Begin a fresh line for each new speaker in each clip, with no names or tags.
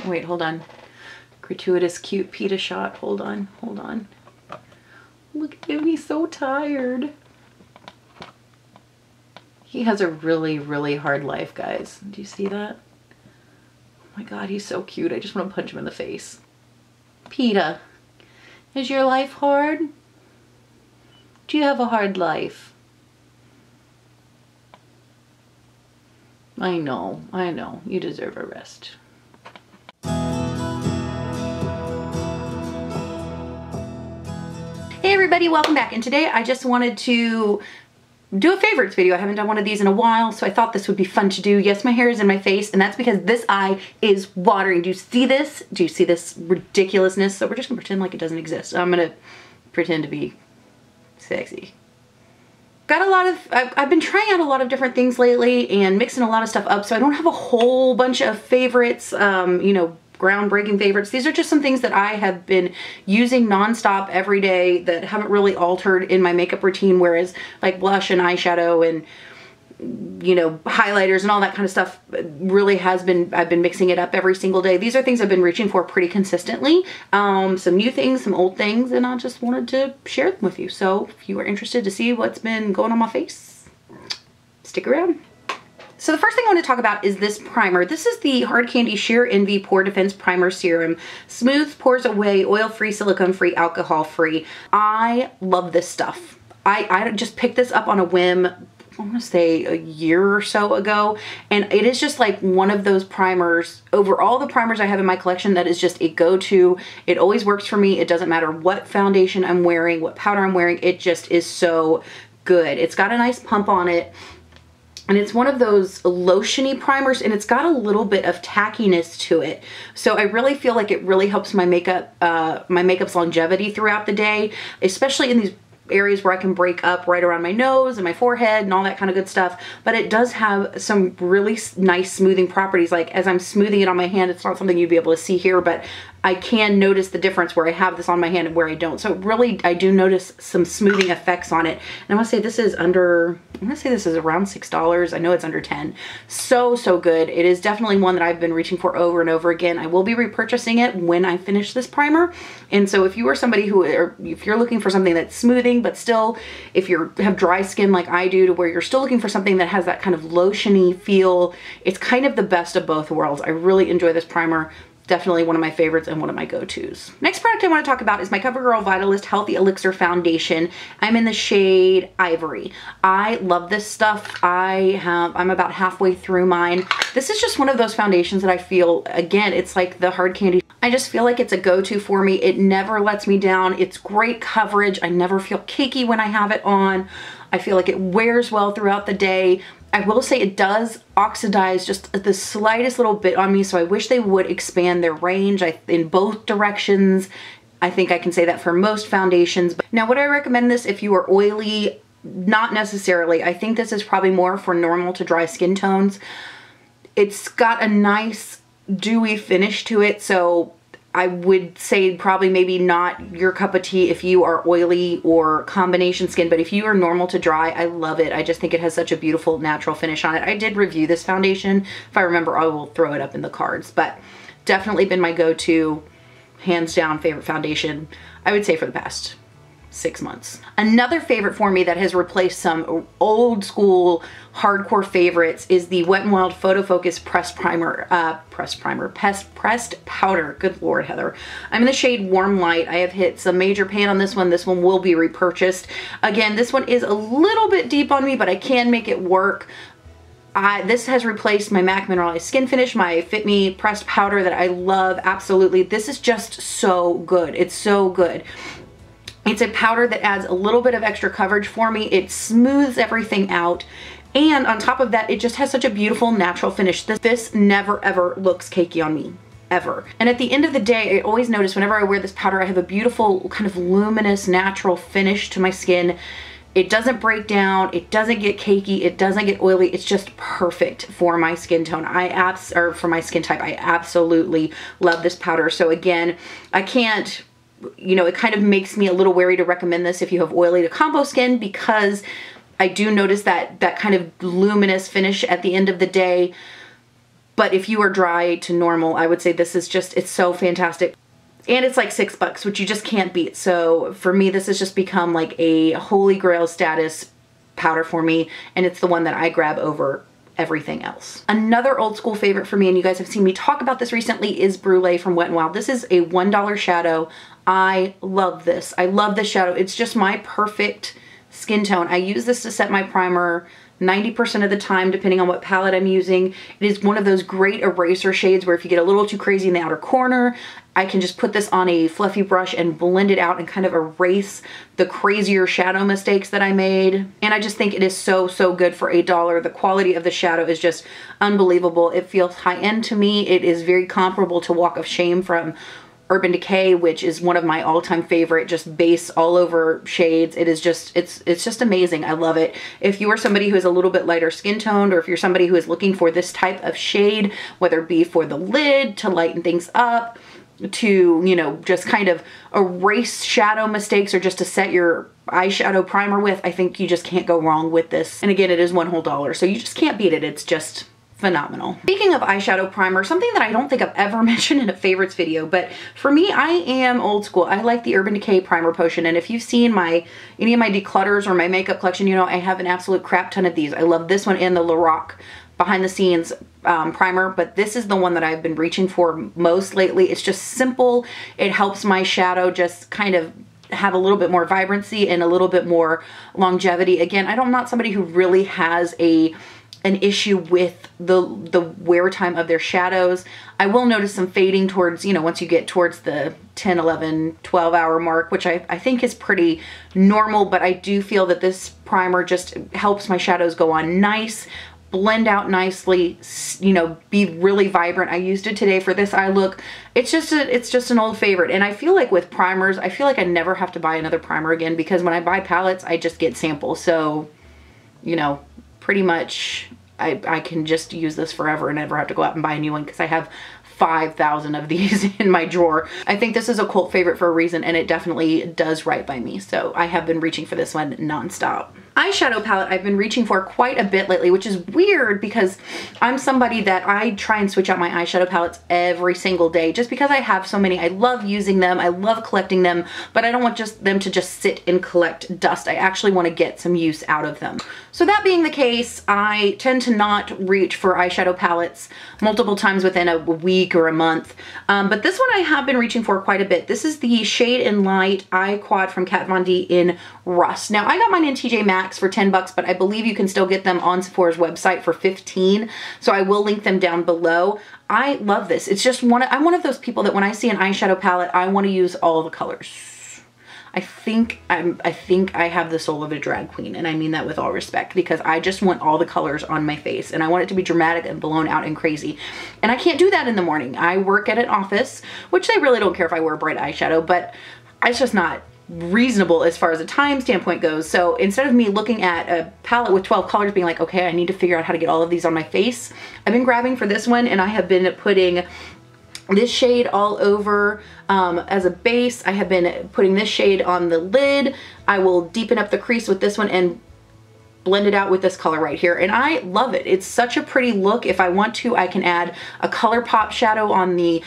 Wait, hold on. Gratuitous cute pita shot. Hold on, hold on. Look at him, he's so tired. He has a really, really hard life, guys. Do you see that? Oh my God, he's so cute. I just want to punch him in the face. Pita, is your life hard? Do you have a hard life? I know, you deserve a rest. Hey everybody, welcome back. And today I just wanted to do a favorites video. I haven't done one of these in a while, so I thought this would be fun to do. Yes, my hair is in my face, and that's because this eye is watering. Do you see this? Do you see this ridiculousness? So we're just gonna pretend like it doesn't exist. I'm gonna pretend to be sexy. Got a lot of, I've been trying out a lot of different things lately and mixing a lot of stuff up, so I don't have a whole bunch of favorites, you know, groundbreaking favorites. These are just some things that I have been using nonstop every day that haven't really altered in my makeup routine, whereas like blush and eyeshadow and, you know, highlighters and all that kind of stuff really has been, I've been mixing it up every single day. These are things I've been reaching for pretty consistently. Some new things, some old things, and I just wanted to share them with you. So if you are interested to see what's been going on my face, stick around. So the first thing I want to talk about is this primer. This is the Hard Candy Sheer Envy Pore Defense Primer Serum. Smooths pores away, oil-free, silicone-free, alcohol-free. I love this stuff. I just picked this up on a whim, I want to say a year or so ago, and it is just like one of those primers, over all the primers I have in my collection, that is just a go-to. It always works for me. It doesn't matter what foundation I'm wearing, what powder I'm wearing, it just is so good. It's got a nice pump on it. And it's one of those lotiony primers, and it's got a little bit of tackiness to it. So I really feel like it really helps my makeup, my makeup's longevity throughout the day, especially in these areas where I can break up right around my nose and my forehead and all that kind of good stuff. But it does have some really nice smoothing properties. Like as I'm smoothing it on my hand, it's not something you'd be able to see here, but I can notice the difference where I have this on my hand and where I don't. So really, I do notice some smoothing effects on it. And I want to say this is under, I want to say this is around $6. I know it's under 10. So, so good. It is definitely one that I've been reaching for over and over again. I will be repurchasing it when I finish this primer. And so if you are somebody who, or if you're looking for something that's smoothing, but still, if you have dry skin like I do, to where you're still looking for something that has that kind of lotiony feel, it's kind of the best of both worlds. I really enjoy this primer. Definitely one of my favorites and one of my go-tos. Next product I want to talk about is my CoverGirl Vitalist Healthy Elixir Foundation. I'm in the shade Ivory. I love this stuff. I'm about halfway through mine. This is just one of those foundations that I feel, again, it's like the Hard Candy. I just feel like it's a go-to for me. It never lets me down. It's great coverage. I never feel cakey when I have it on. I feel like it wears well throughout the day. I will say it does oxidize just the slightest little bit on me, so I wish they would expand their range in both directions. I think I can say that for most foundations. Now, would I recommend this if you are oily? Not necessarily. I think this is probably more for normal to dry skin tones. It's got a nice dewy finish to it, so I would say probably maybe not your cup of tea if you are oily or combination skin, but if you are normal to dry, I love it. I just think it has such a beautiful natural finish on it. I did review this foundation. If I remember, I will throw it up in the cards, but definitely been my go-to, hands down favorite foundation, I would say, for the past 6 months. Another favorite for me that has replaced some old school hardcore favorites is the Wet n Wild Photo Focus Pressed Powder. Good Lord, Heather. I'm in the shade Warm Light. I have hit some major pan on this one. This one will be repurchased. Again, this one is a little bit deep on me, but I can make it work. This has replaced my MAC Mineralized Skin Finish, my Fit Me Pressed Powder that I love absolutely. This is just so good. It's so good. It's a powder that adds a little bit of extra coverage for me. It smooths everything out. And on top of that, it just has such a beautiful natural finish. This never ever looks cakey on me, ever. And at the end of the day, I always notice whenever I wear this powder, I have a beautiful kind of luminous natural finish to my skin. It doesn't break down, it doesn't get cakey, it doesn't get oily. It's just perfect for my skin tone. Or for my skin type. I absolutely love this powder. So again, I can't, you know, it kind of makes me a little wary to recommend this if you have oily to combo skin, because I do notice that kind of luminous finish at the end of the day. But if you are dry to normal, I would say this is just, it's so fantastic. And it's like $6, which you just can't beat. So for me, this has just become like a holy grail status powder for me. And it's the one that I grab over everything else. Another old school favorite for me, and you guys have seen me talk about this recently, is Brulee from Wet n Wild. This is a $1 shadow. I love this. I love this shadow. It's just my perfect skin tone. I use this to set my primer 90% of the time, depending on what palette I'm using. It is one of those great eraser shades where if you get a little too crazy in the outer corner, I can just put this on a fluffy brush and blend it out and kind of erase the crazier shadow mistakes that I made. And I just think it is so, so good for $1. The quality of the shadow is just unbelievable. It feels high-end to me. It is very comparable to Walk of Shame from Urban Decay, which is one of my all-time favorite, just base all over shades. It is just, it's just amazing. I love it. If you are somebody who is a little bit lighter skin toned, or if you're somebody who is looking for this type of shade, whether it be for the lid, to lighten things up, to, you know, just kind of erase shadow mistakes, or just to set your eyeshadow primer with, I think you just can't go wrong with this. And again, it is $1 whole, so you just can't beat it. It's just phenomenal. Speaking of eyeshadow primer, something that I don't think I've ever mentioned in a favorites video, but for me, I am old school. I like the Urban Decay Primer Potion, and if you've seen any of my declutters or my makeup collection, you know I have an absolute crap ton of these. I love this one and the Lorac Behind the Scenes primer, but this is the one that I've been reaching for most lately. It's just simple. It helps my shadow just kind of have a little bit more vibrancy and a little bit more longevity. Again, I'm not somebody who really has an issue with the wear time of their shadows. I will notice some fading towards, you know, once you get towards the 10, 11, 12 hour mark, which I think is pretty normal, but I do feel that this primer just helps my shadows go on nice, blend out nicely, you know, be really vibrant. I used it today for this eye look. It's just an old favorite. And I feel like with primers, I feel like I never have to buy another primer again, because when I buy palettes, I just get samples. So, you know, pretty much I can just use this forever and never have to go out and buy a new one, because I have 5,000 of these in my drawer. I think this is a cult favorite for a reason, and it definitely does right by me. So I have been reaching for this one nonstop. Eyeshadow palette I've been reaching for quite a bit lately, which is weird because I'm somebody that I try and switch out my eyeshadow palettes every single day, just because I have so many. I love using them, I love collecting them, but I don't want them to just sit and collect dust. I actually want to get some use out of them. So that being the case, I tend to not reach for eyeshadow palettes multiple times within a week or a month. But this one I have been reaching for quite a bit. This is the Shade and Light Eye Quad from Kat Von D in Rust. Now, I got mine in TJ Maxx for $10, but I believe you can still get them on Sephora's website for $15. So I will link them down below. I love this. It's just I'm one of those people that when I see an eyeshadow palette, I want to use all the colors. I think I have the soul of a drag queen, and I mean that with all respect, because I just want all the colors on my face, and I want it to be dramatic and blown out and crazy. And I can't do that in the morning. I work at an office, which they really don't care if I wear bright eyeshadow, but it's just not reasonable as far as a time standpoint goes. So instead of me looking at a palette with 12 colors being like, okay, I need to figure out how to get all of these on my face, I've been grabbing for this one, and I have been putting this shade all over as a base. I have been putting this shade on the lid. I will deepen up the crease with this one and blend it out with this color right here, and I love it. It's such a pretty look. If I want to, I can add a ColourPop shadow on my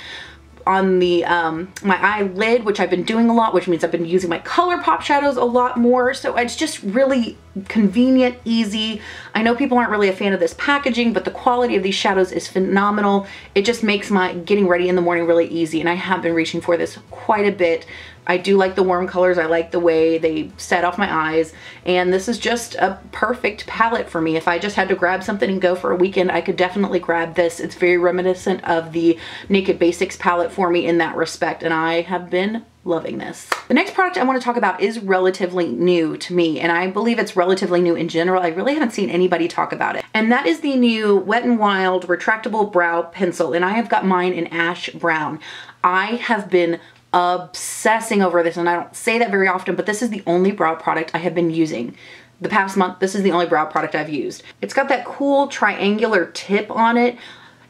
eyelid, which I've been doing a lot, which means I've been using my ColourPop shadows a lot more. So it's just really convenient, easy. I know people aren't really a fan of this packaging, but the quality of these shadows is phenomenal. It just makes my getting ready in the morning really easy, and I have been reaching for this quite a bit. I do like the warm colors. I like the way they set off my eyes, and this is just a perfect palette for me. If I just had to grab something and go for a weekend, I could definitely grab this. It's very reminiscent of the Naked Basics palette for me in that respect, and I have been loving this. The next product I want to talk about is relatively new to me, and I believe it's relatively new in general. I really haven't seen anybody talk about it, and that is the new Wet n Wild Retractable Brow Pencil, and I have got mine in Ash Brown. I have been obsessing over this, and I don't say that very often, but this is the only brow product I have been using. The past month, this is the only brow product I've used. It's got that cool triangular tip on it.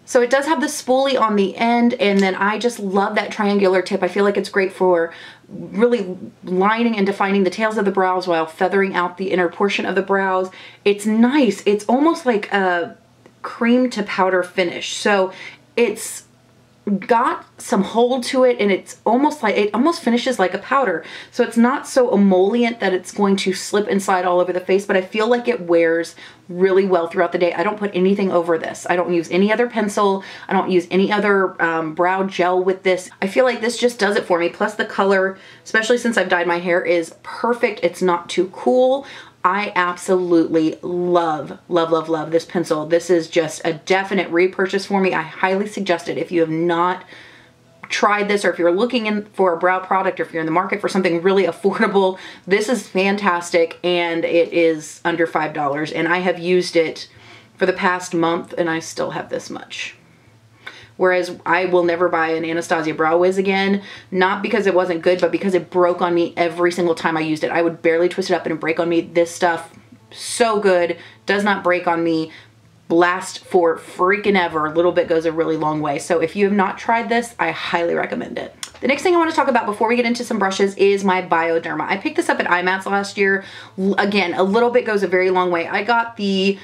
So it does have the spoolie on the end, and then I just love that triangular tip. I feel like it's great for really lining and defining the tails of the brows while feathering out the inner portion of the brows. It's nice. It's almost like a cream to powder finish. So it's got some hold to it, and it's almost like, it almost finishes like a powder. So it's not so emollient that it's going to slip and slide all over the face, but I feel like it wears really well throughout the day. I don't put anything over this. I don't use any other pencil. I don't use any other brow gel with this. I feel like this just does it for me. Plus the color, especially since I've dyed my hair, is perfect. It's not too cool. I absolutely love, love, love, love this pencil. This is just a definite repurchase for me. I highly suggest it if you have not tried this, or if you're looking in for a brow product, or if you're in the market for something really affordable. This is fantastic, and it is under $5, and I have used it for the past month and I still have this much. Whereas I will never buy an Anastasia Brow Wiz again, not because it wasn't good, but because it broke on me every single time I used it. I would barely twist it up and it'd break on me. This stuff, so good, does not break on me, lasts for freaking ever. A little bit goes a really long way. So if you have not tried this, I highly recommend it. The next thing I want to talk about before we get into some brushes is my Bioderma. I picked this up at IMATS last year. Again, a little bit goes a very long way. I got the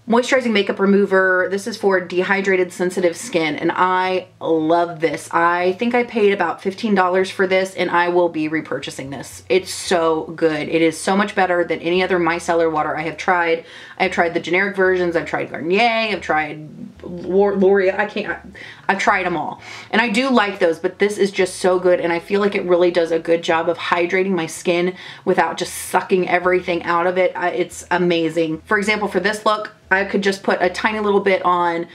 moisturizing makeup remover. This is for dehydrated sensitive skin, and I love this. I think I paid about $15 for this, and I will be repurchasing this. It's so good. It is so much better than any other micellar water I have tried. I've tried the generic versions. I've tried Garnier. I've tried L'Oreal. I've tried them all, and I do like those, but this is just so good, and I feel like it really does a good job of hydrating my skin without just sucking everything out of it. It's amazing. For example, for this look, I could just put a tiny little bit on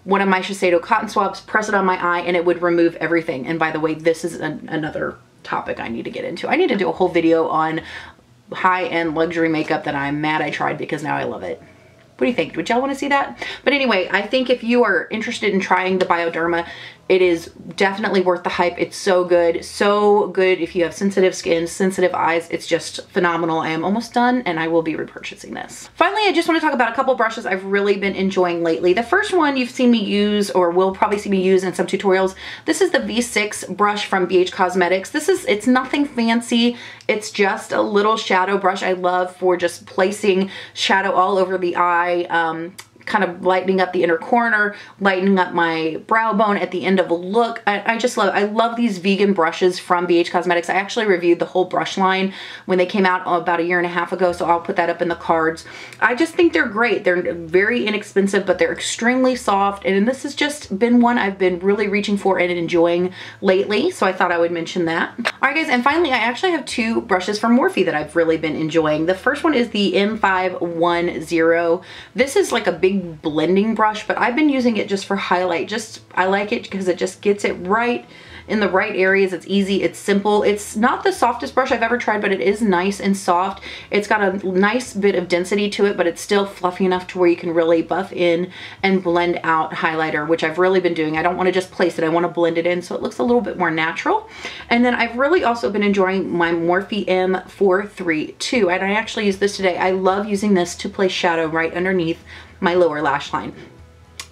one of my Shiseido cotton swabs, press it on my eye, and it would remove everything. And by the way, this is another topic I need to get into. I need to do a whole video on high-end luxury makeup that I'm mad I tried, because now I love it. What do you think? Would y'all want to see that? But anyway, I think if you are interested in trying the Bioderma, it is definitely worth the hype. It's so good. So good if you have sensitive skin, sensitive eyes. It's just phenomenal. I am almost done, and I will be repurchasing this. Finally, I just want to talk about a couple brushes I've really been enjoying lately. The first one you've seen me use, or will probably see me use in some tutorials. This is the V6 brush from BH Cosmetics. It's nothing fancy. It's just a little shadow brush I love for just placing shadow all over the eye, kind of lightening up the inner corner, lightening up my brow bone at the end of a look. I just love, I love these vegan brushes from BH Cosmetics. I actually reviewed the whole brush line when they came out about a year and a half ago, so I'll put that up in the cards. I just think they're great. They're very inexpensive, but they're extremely soft, and this has just been one I've been really reaching for and enjoying lately, so I thought I would mention that. Alright guys, and finally I actually have two brushes from Morphe that I've really been enjoying. The first one is the M510. This is like a big blending brush, but I've been using it just for highlight. I like it because it just gets it right in the right areas. It's easy, it's simple. It's not the softest brush I've ever tried, but it is nice and soft. It's got a nice bit of density to it, but it's still fluffy enough to where you can really buff in and blend out highlighter, which I've really been doing. I don't want to just place it, I want to blend it in so it looks a little bit more natural. And then I've really also been enjoying my Morphe M432, and I actually use this today. I love using this to place shadow right underneath my lower lash line.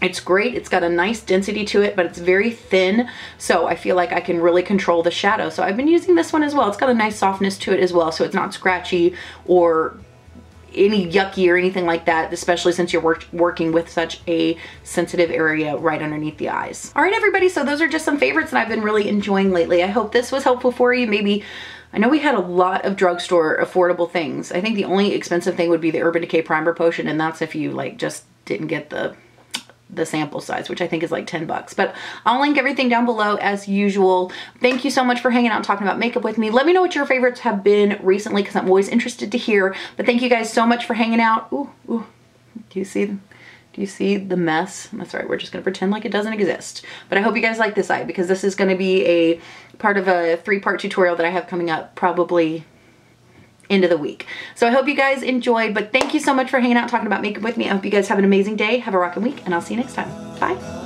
It's great. It's got a nice density to it, but it's very thin, so I feel like I can really control the shadow. So I've been using this one as well. It's got a nice softness to it as well, so it's not scratchy or any yucky or anything like that, especially since you're working with such a sensitive area right underneath the eyes. All right, everybody, so those are just some favorites that I've been really enjoying lately. I hope this was helpful for you. Maybe, I know we had a lot of drugstore affordable things. I think the only expensive thing would be the Urban Decay Primer Potion, and that's if you like just didn't get the sample size, which I think is like 10 bucks. But I'll link everything down below as usual. Thank you so much for hanging out and talking about makeup with me. Let me know what your favorites have been recently, because I'm always interested to hear. But thank you guys so much for hanging out. Ooh, ooh. Do you see the mess? That's right, we're just gonna pretend like it doesn't exist. But I hope you guys like this eye, because this is gonna be a part of a 3-part tutorial that I have coming up probably end of the week. So I hope you guys enjoyed, but thank you so much for hanging out and talking about makeup with me. I hope you guys have an amazing day, have a rockin' week, and I'll see you next time. Bye.